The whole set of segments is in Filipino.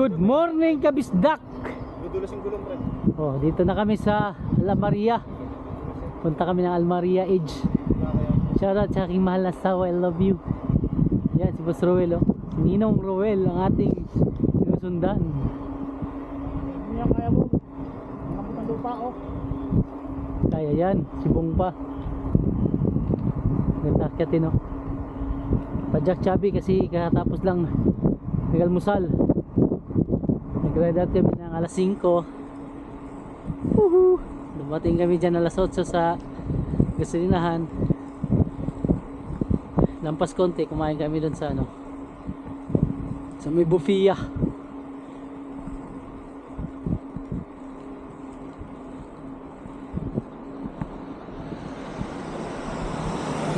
Good morning, kabisdak! Dudulas yung gulong, Brad. Oh, dito na kami sa Almaria. Punta kami ng Almaria Edge. Shoutout sa aking mahal na asawa, I love you. Yan, si Boss Roel, oh. Si Ninong Roel, ang ating sinusundan. Hindi yan kaya mo. Nakapit ang lupa, oh. Kaya yan, sibong pa. Nagtakyatin, oh. Pajak Chubby kasi kakatapos lang nag-almusal. Nag-ride out kami ng alas 5. Dumating kami dyan alas 8 sa gasolinahan. Lampas konti, kumain kami dun sa ano, sa may buffet.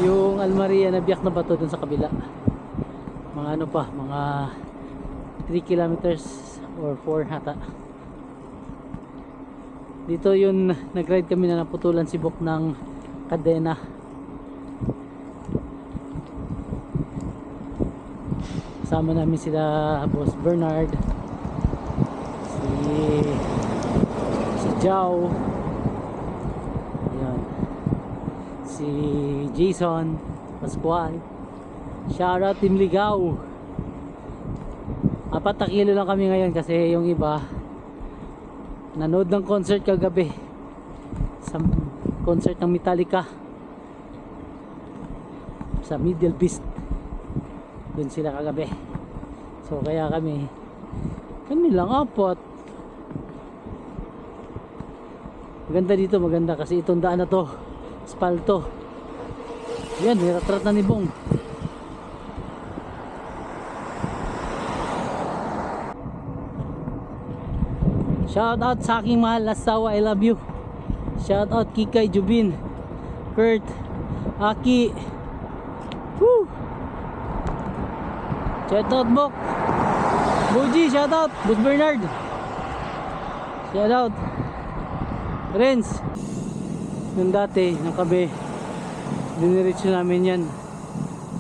Yung Almaria na biyak na bato dun sa kabila. Mga ano pa, mga 3 kilometers or 4 hata. Dito yun, nag-ride kami na naputulan si Bok ng kadena. Kasama namin sila Boss Bernard, si Jao, ayan, si Jason Pascual. Shoutout Team Ligaw. 4 na kilo lang kami ngayon kasi yung iba nanood ng concert kagabi, sa concert ng Metallica sa Middle Beast. Doon sila kagabi. So kaya kami lang 4. Maganda dito, maganda kasi itong daan na to, asfalto. Yan, niratrat na ni Bong. Shout out sa aking mahal na asawa, I love you. Shout out Kikay, Jubin, Kurt, Aki. Woo! Shout out Bok, Buji, shout out Boss Bernard, shout out Renz. Yung dati, ng kabe, diniretso namin yan.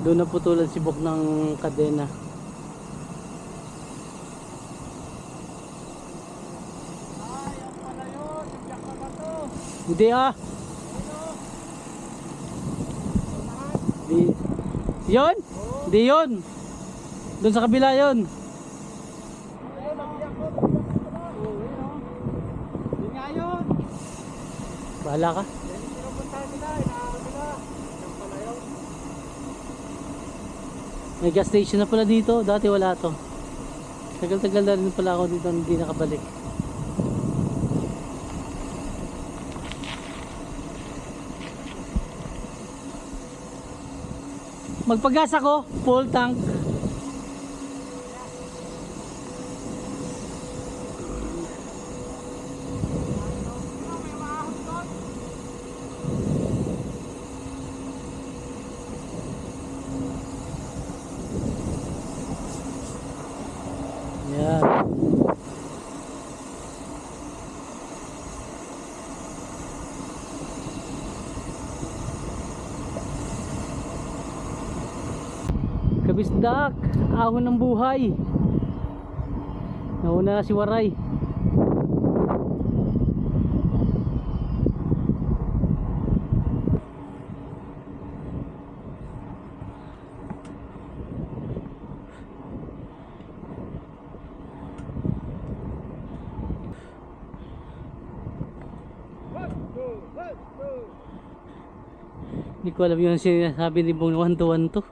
Doon na putulan si Bok ng kadena. Hindi Di, yun? Hindi yun. Doon sa kabila yun. Hindi nga yun. Bahala ka. May gas station na pala dito. Dati wala to. Tagal-tagal na rin pala ako dito, hindi nakabalik. Magpagas ako, full tank. Yeah. Kabisdak, ahon ng buhay. Nauna na si Waray. Hindi ko alam yung sinasabi ni Bong 1 to 1 to.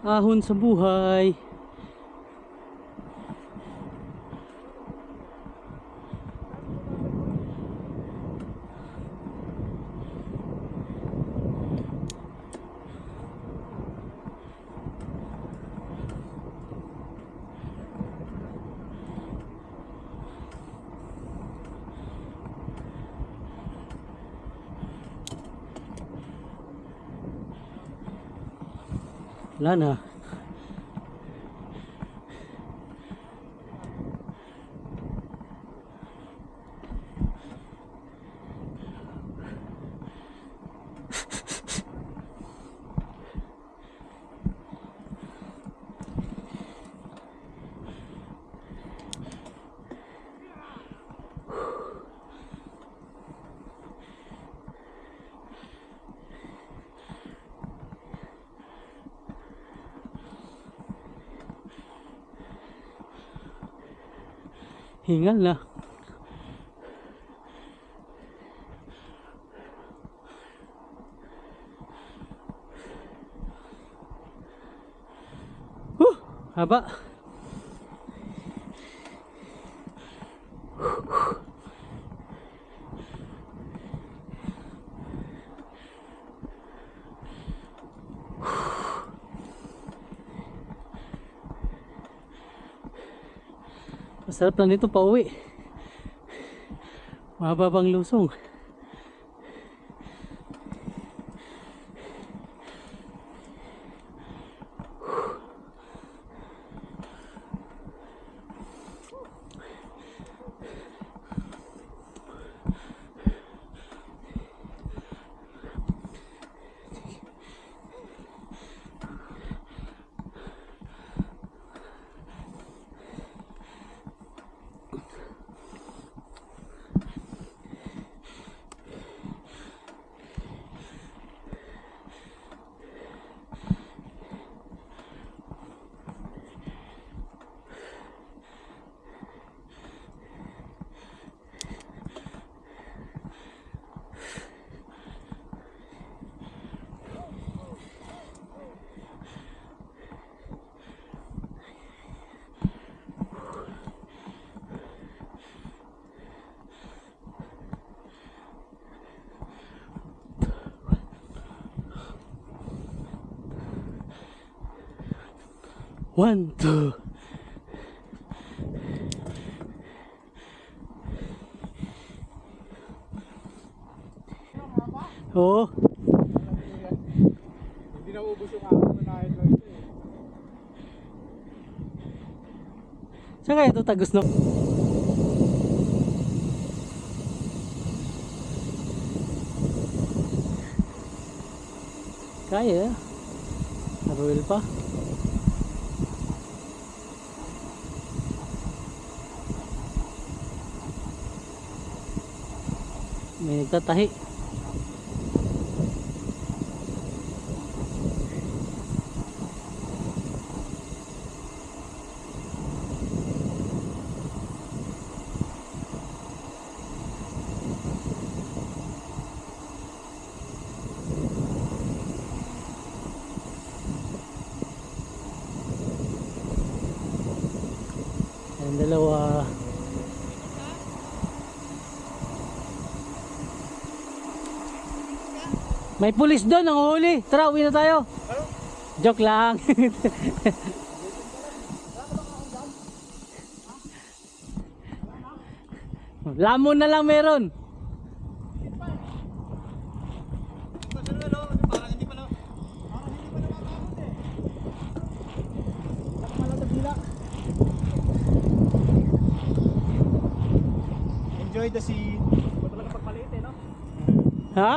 Ahon sa buhay. Wala na. Hingal na. Haba. Masarap lang dito pa uwi. Mababang lusong. One, two. Oo. Hindi na ubos yung ako. Manahin lang ito eh. Saan kaya ito tagos no? Kaya. Naruil pa. May nagtatahi. Ang dalawa. May pulis doon, ang huli. Tara, uwi na tayo. Joke lang. Lamon na lang meron. Enjoy the scene. Ito talaga pagpalit eh, no? Ha?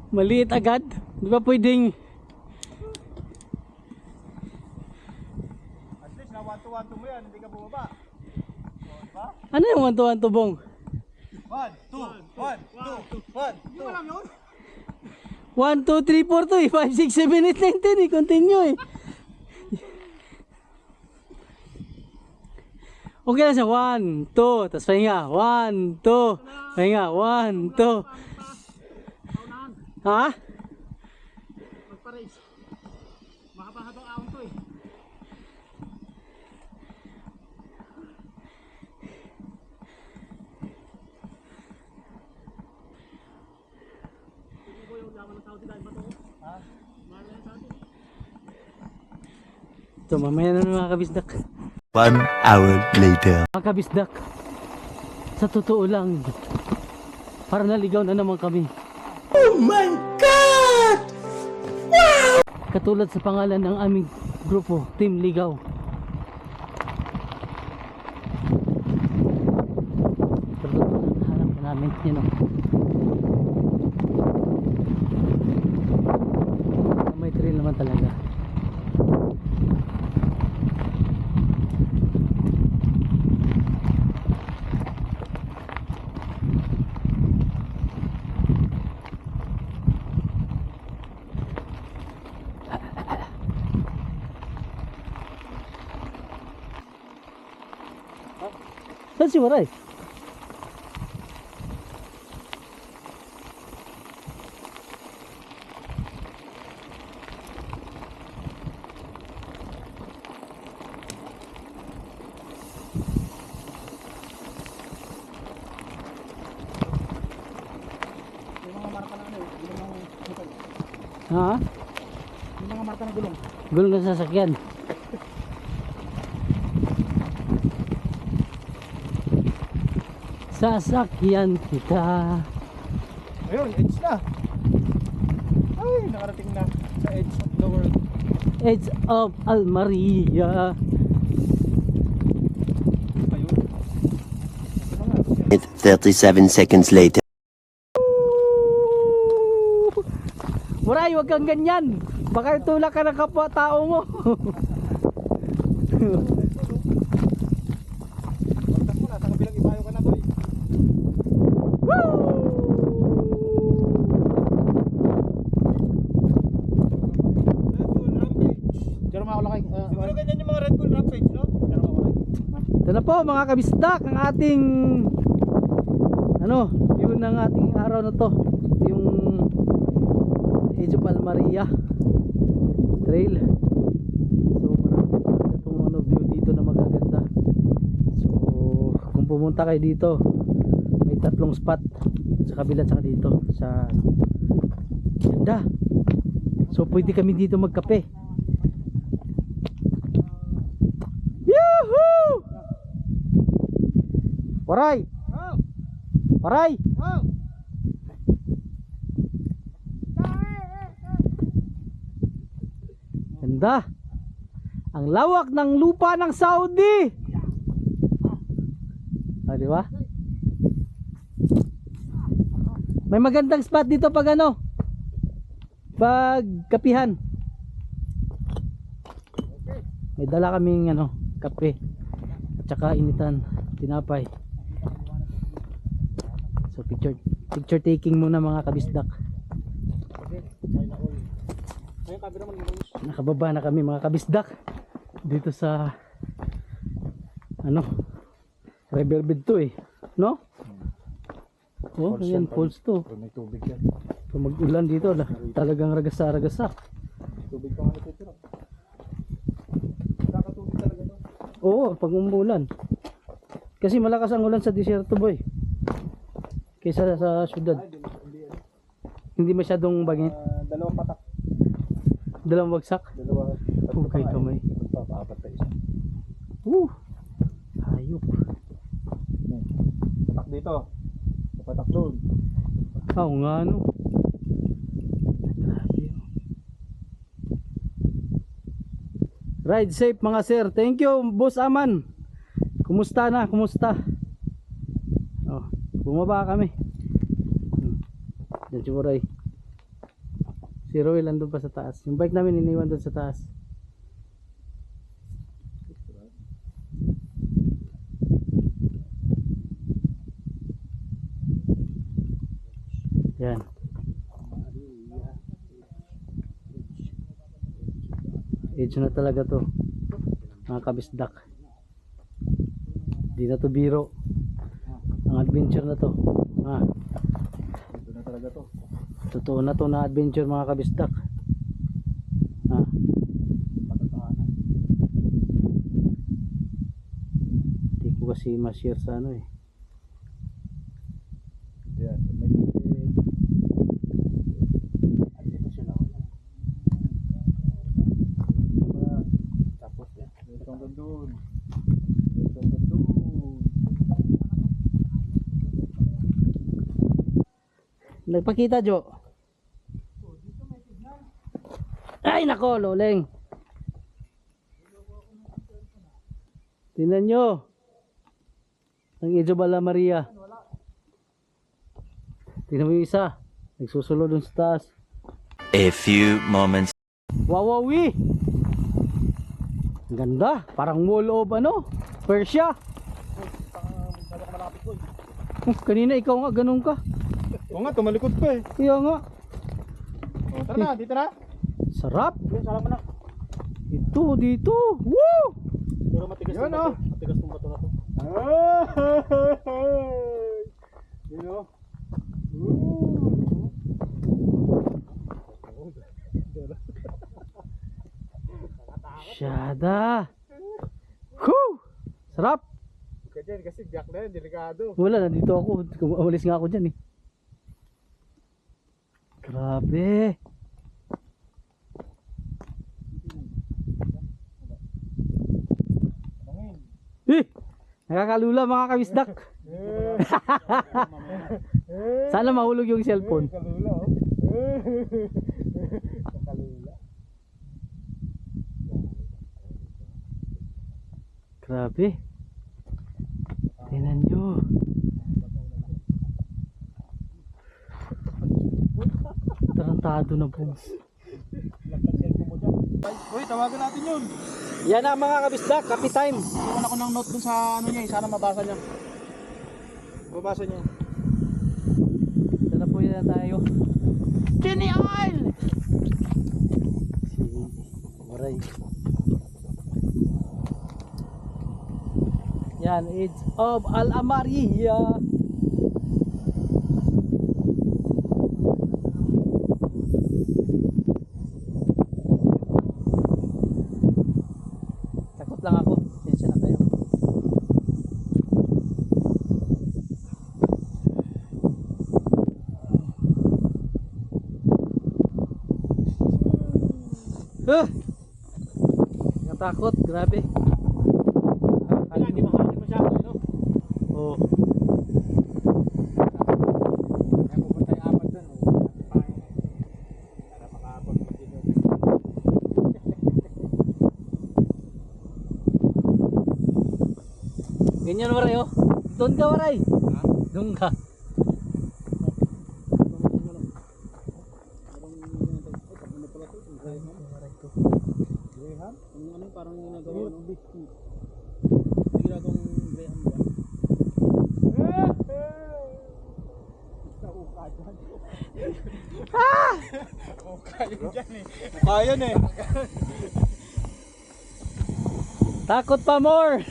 Maliit agad. Di ba pwedeng At least na 1-2-1-2 mo yan, hindi ka bumaba. O, diba? ano yung 1-2-1 tubong? 1, 2, 1, 2, 1, 2. Hindi mo alam yun? 1, 2, 3, 4 to eh. 5, 6, 7, 8, 9, 10 eh. Continue eh. Okay lang siya. 1, 2. Tapos pahinga. 1, 2. Pahinga. 1, 2. Ha? Magpa-race. Makapahabang ahon to eh. Ito, mamaya na mga kabisdak. 1 hour later. Mga kabisdak, sa totoo lang, parang naligaw na naman kami. Oh my God! Katulad sa pangalan ng aming grupo, Team Ligaw. Pero hanap na namin yun o. May trail naman talaga. Saan si Waray? Yung mga marka na ano, gulong ng motor. Ha? Yung mga marka na gulong. Gulong ng sasakyan. Sasakyan kita. Ayun, edge na. Ay, nakarating na sa edge of the world. Edge of Almaria. Ayun. Ito na nga. 37 seconds later. Waray, wag kang ganyan. Baka itulak ka ng kapwa-tao mo. Pagtas mo na, sa kabilang ibayo ka na, boy. Red Bull Rampage. Diyan makulakay. Siguro ganyan yung mga Red Bull Rampage, no? Diyan makulakay. Ito na po mga kabisdak ang ating view ng ating araw na to. Ito yung Edge of Almaria Trail. So marami talaga itong view dito na magaganda. So kung pumunta kayo dito, may 3 spot sa kabila at dito sa ganda. So pwede kami dito magkape. Yahoo! Waray! Oh! Waray! Oh! Ganda! Ang lawak ng lupa ng Saudi! Di ba? May magandang spot dito pag pag kapihan. May dala kaming kape at saka initan, tinapay. So picture taking muna mga kabisdak. Ayun, camera mo naman. Nakababa na kami mga kabisdak dito sa riverbed to no? Oh, ayan falls to. May tubig yan. Pag mag-ulan dito talagang ragasa. Tubig pa nga natitira. Kakatubig talaga to. Oo, pag umulan. Kasi malakas ang ulan sa disyerto boy. Kaysa sa syudad. Hindi masyadong bagit. Dalawang patak. Dalawang bagsak. Dalawa. Okay, kamay. Papaapat pa isa. Hayop. Patak dito. Patak doon. Oo nga Grabe. Ride safe mga sir. Thank you Boss Aman. Kumusta na? Kumusta? Oh, bumaba kami. Diyan si Muray. Si Roy nandun pa sa taas. Yung bike namin iniwan doon sa taas. Yan. Edge na talaga to. Mga kabisdak. Di na to biro. Ang adventure na to. Ito na talaga to. Totoo na to na adventure mga kabisdak. Patataanan. Hindi ko kasi ma-share sa Yan. May tubig. Artificial ako. Tapos yan. Ito hanggang doon. Ito hanggang doon. Nagpakita Jo. Ay nako, loleng. Tingnan nyo. Ang Ijobala Maria. Tingnan mo yung isa. Nagsusulo dun sa taas. A few moments. Wawawi. Ang ganda. Parang wall of ano? Persia. Kanina ikaw nga ganun ka. Oo nga, tumalikod pa eh. Kaya nga. Oh, tara na, dito na. Sarap. Yun, sarap na. Ito, dito. Woo! Pero matigas Yun, tong bato. oh. Matigas tong bato na to. Yun o. Syada. Woo! Sarap. Ka dyan kasi jack na yun, delikado. Wala, nandito ako. Umalis nga ako dyan eh. Grabe. Eh! Nakakalula mga kabisdak. Sana mahulog yung cellphone. Kalula oh. Kalula. Grabe. Tingnan nyo. Tarantado na po. Uy, tawagan natin yun. Yan ang mga kabisdak, copy time. Iwan ako ng note dun sa ano niya, sana mabasa niya. Mabasa niya. Ito na po yan tayo. Jenny Oil! Si Maray. Yan, it's of Al-Amaria. Takot lang ako. Sensya na kayo. Natakot, grabe. Kaya hindi makakali masyado, no? Oh. Kaya pupunta yung apat dun, oh. Para makapag din yun. Ganyan Waray oh. Doon ka Waray. Ha? Doon ka. Graham? Ano parang ginagawa ng biscuit. Ginagawang Graham ba? Nauka dyan. Nauka yun dyan eh. Nauka yun eh. Takot pa more.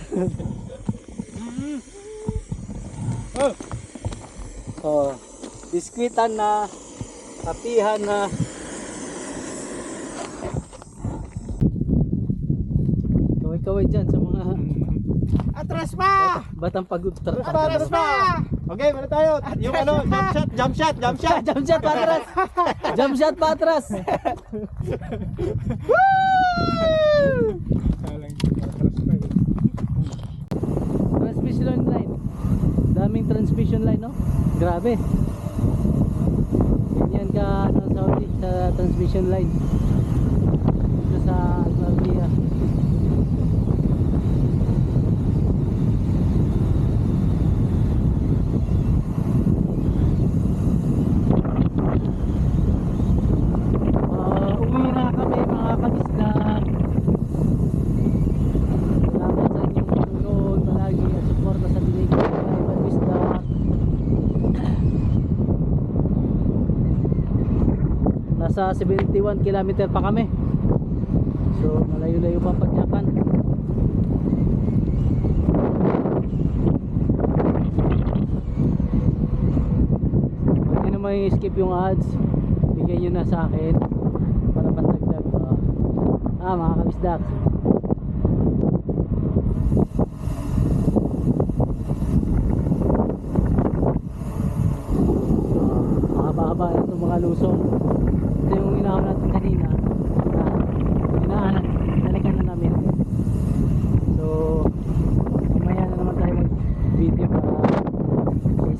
Oh, biskwitan na, kapihan na. Kaway-kaway dyan sa mga Atras pa! batang pagod. Atras pa! Okay, muna tayo. Yung ano, jump shot. Jump shot patras. Jump shot patras. Transmission line. Daming transmission line, no? Grabe. Ganyan ka ano, Saudi sa transmission line. Dito sa Almaria. Uwi na kami mga kabisdak. Salamat sa inyong tulong palagi at suporta sa binigay ng mga kabisdak. Nasa 71 kilometer pa kami. So malayo-layo pa pagyakan. Huwag nyo naman i-skip yung ads. Bigay nyo na sa akin para pandagdag. Mga kabisdak. Mahaba-haba itong mga lusong. Ito yung inahaw natin kanina. Nalikan na namin. So mamaya na naman tayo mag video para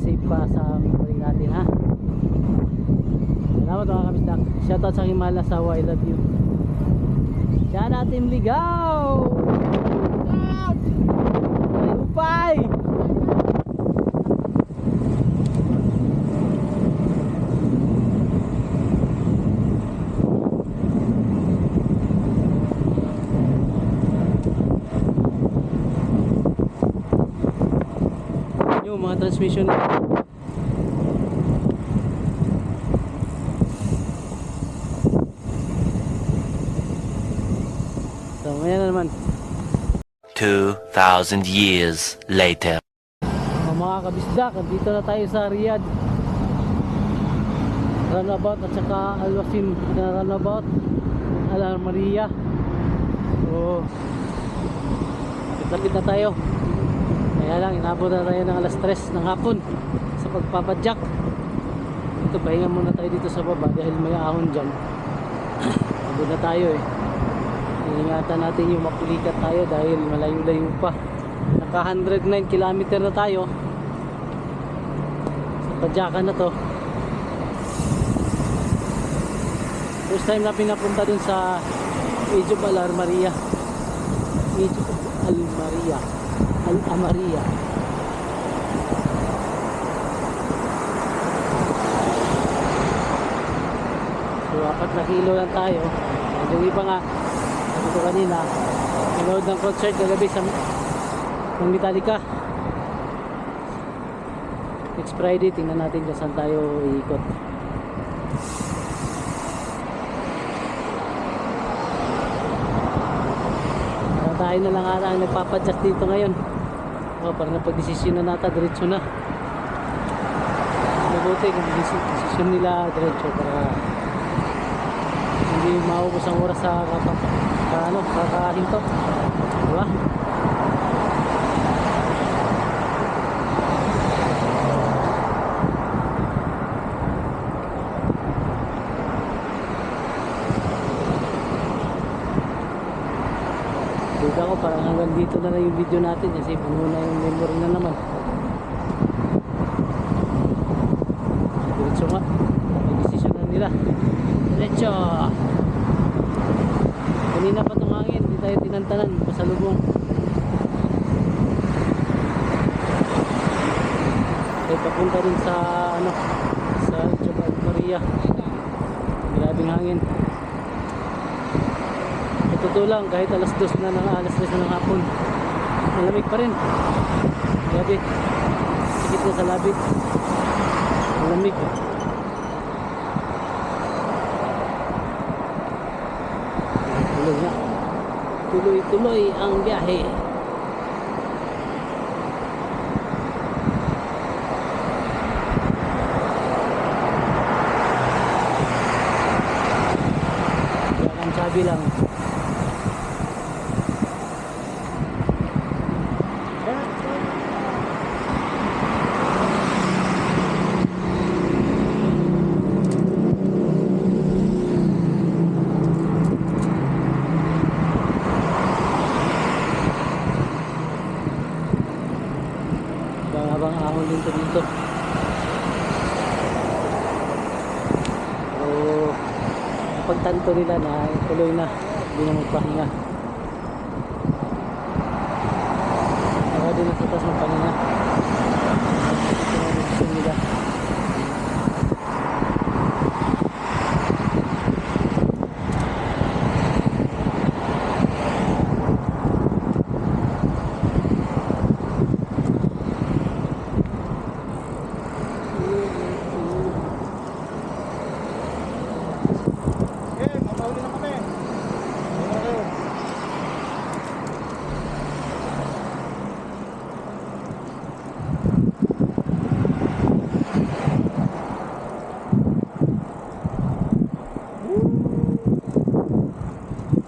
safe pa sa balik natin ha. Salamat mga kabisdak. Shoutout sa aking mahal na asawa. I love you. Shout out Team Ligaw! Upay! Yung mga transmission. So, ngayon na naman. 2,000 years later. Mga kabisdak, dito na tayo sa Riyadh runabout at saka Al-Wasim na runabout, Al-Maria. So lapit na tayo, kaya lang inabot na tayo ng alas 3 ng hapon sa pagpapadyak. Ito, pahinga muna tayo dito sa baba dahil may ahon dyan. Abot na tayo eh. Ingatan natin yung mapulikat tayo dahil malayo-layo pa. Naka 109 km na tayo sa padyakan na to. First time na pinapunta dun sa Age of Al-Maria. Age of Al-Maria, Al-Amaria. So 4 na kilo lang tayo. Yung iba nga sabi ko kanina, nanood ng concert kagabi sa ng Metallica. Next Friday, tingnan natin kung saan tayo iikot. Tayo na lang ata ang nagpapadyak dito ngayon. Parang napag-desisyon na nata, diretso na. Mabuti kung desisyon nila diretso para hindi maubos ang oras sa kakahinto. Diba? Dito ako, parang hanggang dito na lang yung video natin kasi puno na yung memory na naman. Diretso nga, may desisyon na nila. Diretso! Kanina pa itong hangin, hindi tayo tinantanan, pasalubong. Ay papunta rin sa sa Jabal Maria. Grabing hangin. Totoo lang, kahit alas 2 na alas 3 na ng hapon, malamig pa rin. Grabe, sikit na sa labit, malamig. Tuloy na, tuloy ang biyahe. Ang sabi lang, habang ahon din to dito. So pagtanto nila na tuloy na, hindi na magpahinga. Saka din sa taas magpahinga. Ito na decision nila.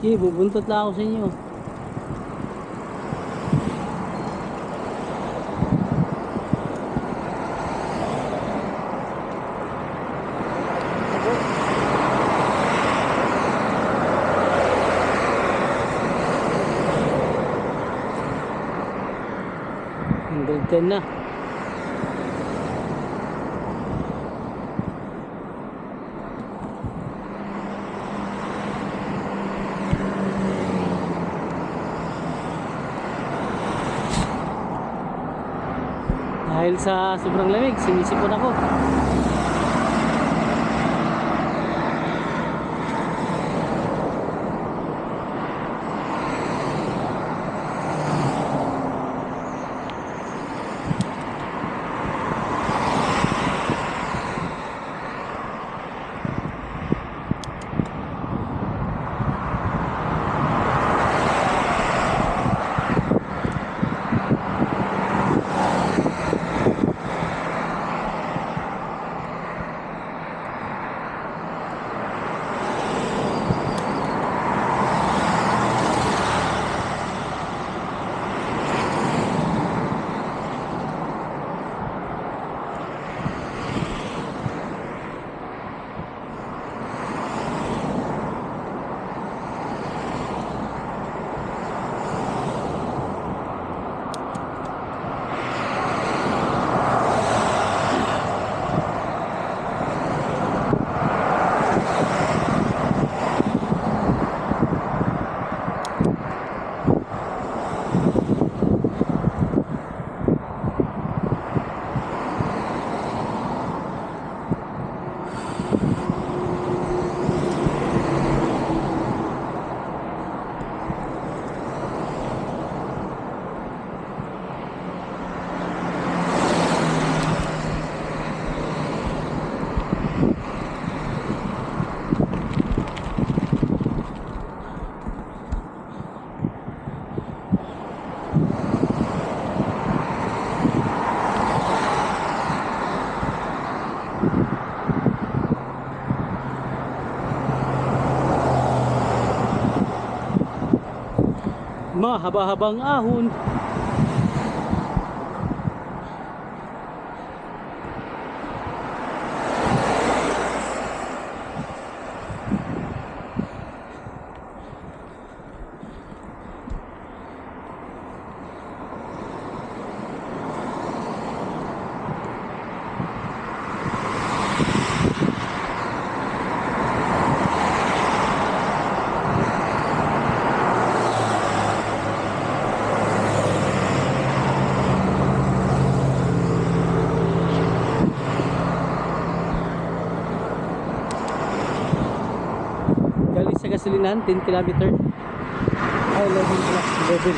Okay, bubuntot lang ako sa inyo. Hanggang 10 na. Dahil sa sobrang lamig, sinisipon ako. Mahaba-habang ahon. Galing sa gasolinahan, 10 kilometer. Ay, 11 pala. 11.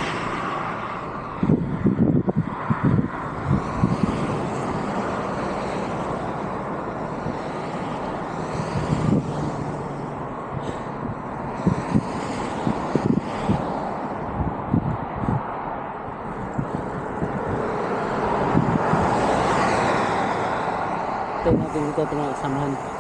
Tayo natin dito ito mga kasamahan.